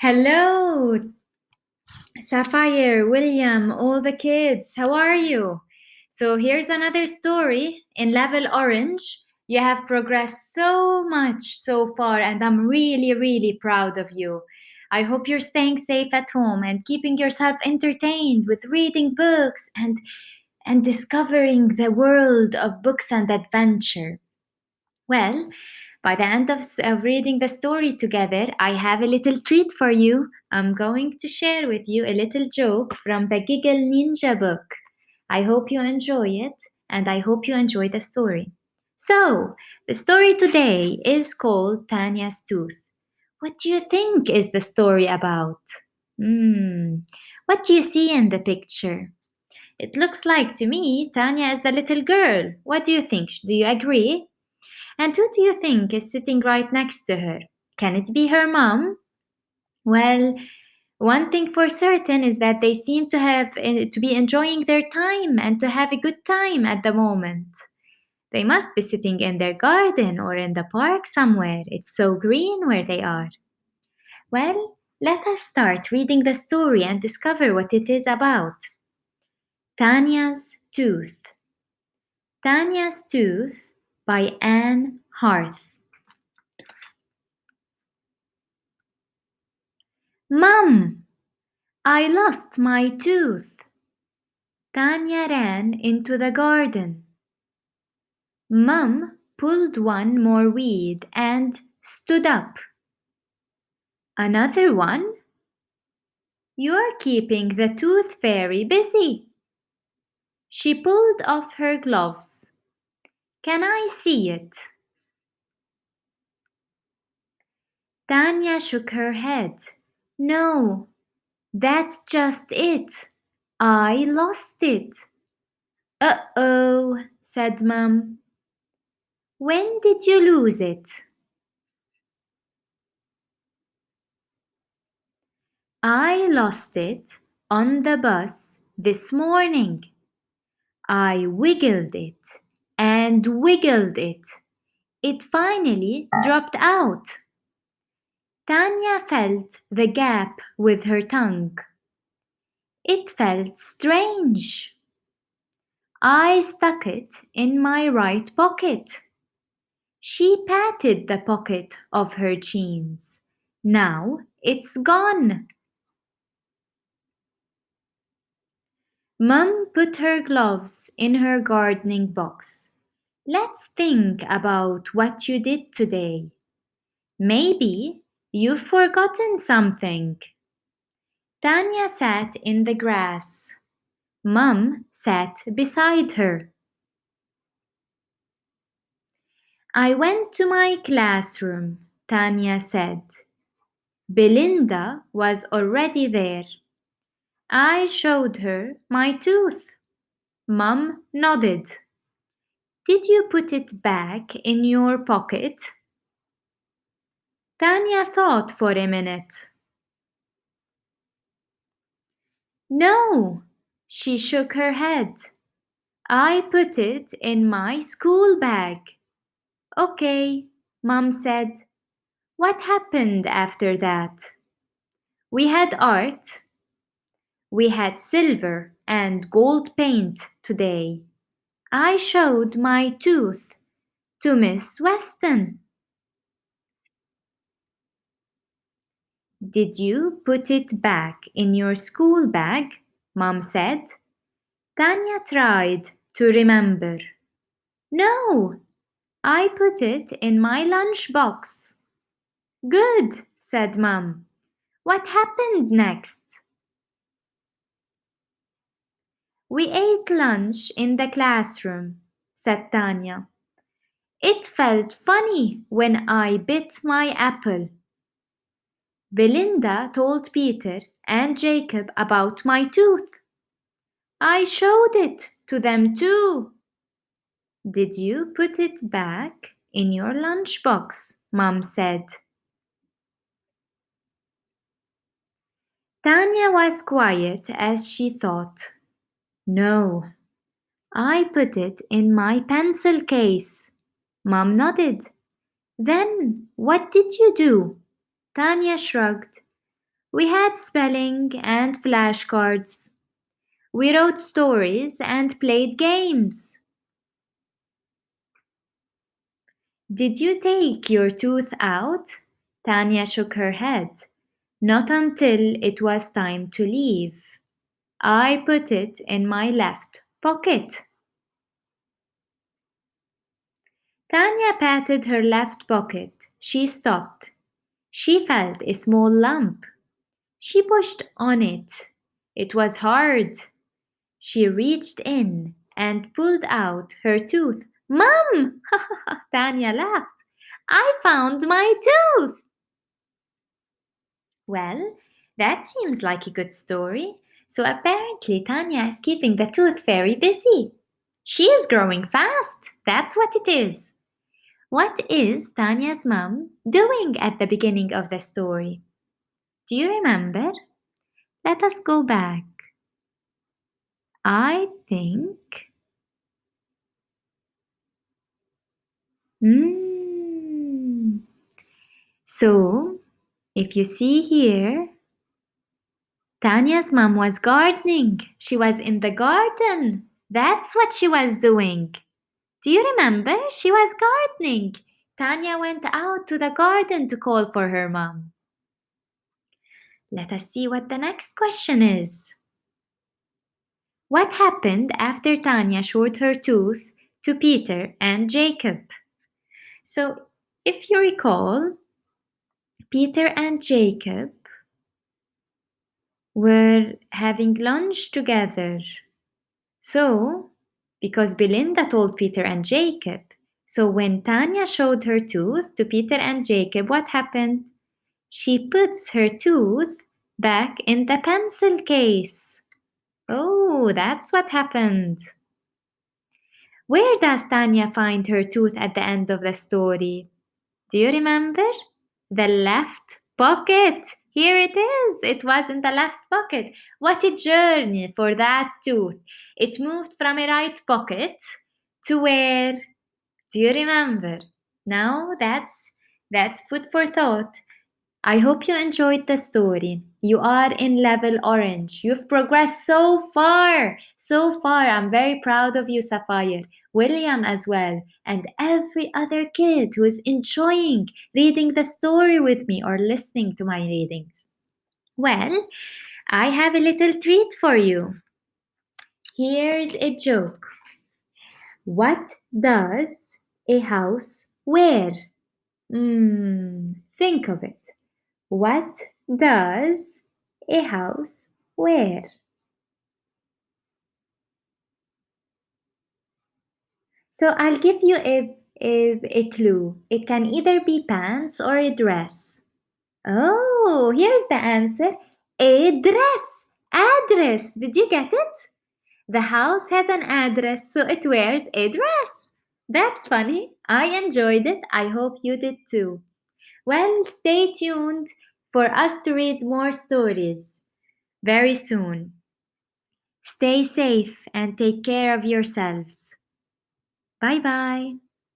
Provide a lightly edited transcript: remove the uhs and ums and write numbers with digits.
Hello, Sapphire, William, all the kids. How are you? So here's another story in level orange. You have progressed so much so far, and I'm really, really proud of you. I hope you're staying safe at home and keeping yourself entertained with reading books and discovering the world of books and adventure. Well, by the end of reading the story together, I have a little treat for you. I'm going to share with you a little joke from the Giggle Ninja book. I hope you enjoy it, and I hope you enjoy the story. So, the story today is called Tanya's Tooth. What do you think is the story about? What do you see in the picture? It looks like to me Tanya is the little girl. What do you think? Do you agree? And who do you think is sitting right next to her? Can it be her mom? Well, one thing for certain is that they seem to be enjoying their time and to have a good time at the moment. They must be sitting in their garden or in the park somewhere. It's so green where they are. Well, let us start reading the story and discover what it is about. Tanya's Tooth. Tanya's Tooth by Anne Harth. Mum, I lost my tooth. Tanya ran into the garden. Mum pulled one more weed and stood up. Another one? You're keeping the tooth fairy busy. She pulled off her gloves. Can I see it? Tanya shook her head. No, that's just it. I lost it. Uh-oh, said Mum. When did you lose it? I lost it on the bus this morning. I wiggled it and wiggled it. It finally dropped out. Tanya felt the gap with her tongue. It felt strange. I stuck it in my right pocket. She patted the pocket of her jeans. Now it's gone. Mum put her gloves in her gardening box. Let's think about what you did today. Maybe you've forgotten something. Tanya sat in the grass. Mum sat beside her. I went to my classroom, Tanya said. Belinda was already there. I showed her my tooth. Mum nodded. Did you put it back in your pocket? Tanya thought for a minute. No, she shook her head. I put it in my school bag. Okay, Mum said. What happened after that? We had art. We had silver and gold paint today. I showed my tooth to Miss Weston. Did you put it back in your school bag? Mum said. Tanya tried to remember. No, I put it in my lunchbox. Good, said Mum. What happened next? We ate lunch in the classroom, said Tanya. It felt funny when I bit my apple. Belinda told Peter and Jacob about my tooth. I showed it to them too. Did you put it back in your lunchbox? Mum said. Tanya was quiet as she thought. No, I put it in my pencil case. Mum nodded. Then what did you do? Tanya shrugged. We had spelling and flashcards. We wrote stories and played games. Did you take your tooth out? Tanya shook her head. Not until it was time to leave. I put it in my left pocket. Tanya patted her left pocket. She stopped. She felt a small lump. She pushed on it. It was hard. She reached in and pulled out her tooth. Mom! Tanya laughed. I found my tooth! Well, that seems like a good story. So apparently Tanya is keeping the tooth fairy busy. She is growing fast. That's what it is. What is Tanya's mom doing at the beginning of the story? Do you remember? Let us go back. I think. So, if you see here, Tanya's mom was gardening. She was in the garden. That's what she was doing. Do you remember? She was gardening. Tanya went out to the garden to call for her mom. Let us see what the next question is. What happened after Tanya showed her tooth to Peter and Jacob? So, if you recall, Peter and Jacob were having lunch together. So, because Belinda told Peter and Jacob, so when Tanya showed her tooth to Peter and Jacob, what happened? She puts her tooth back in the pencil case. Oh, that's what happened. Where does Tanya find her tooth at the end of the story? Do you remember? The left pocket. Here it is. It was in the left pocket. What a journey for that tooth. It moved from a right pocket to where? Do you remember? Now that's food for thought. I hope you enjoyed the story. You are in level orange. You've progressed so far. So far. I'm very proud of you, Sapphire. William as well. And every other kid who is enjoying reading the story with me or listening to my readings. Well, I have a little treat for you. Here's a joke. What does a house wear? Think of it. What does a house wear? So I'll give you a clue. It can either be pants or a dress. Oh, here's the answer. A dress. Address. Did you get it? The house has an address, so it wears a dress. That's funny. I enjoyed it. I hope you did too. Well, stay tuned for us to read more stories very soon. Stay safe and take care of yourselves. Bye bye.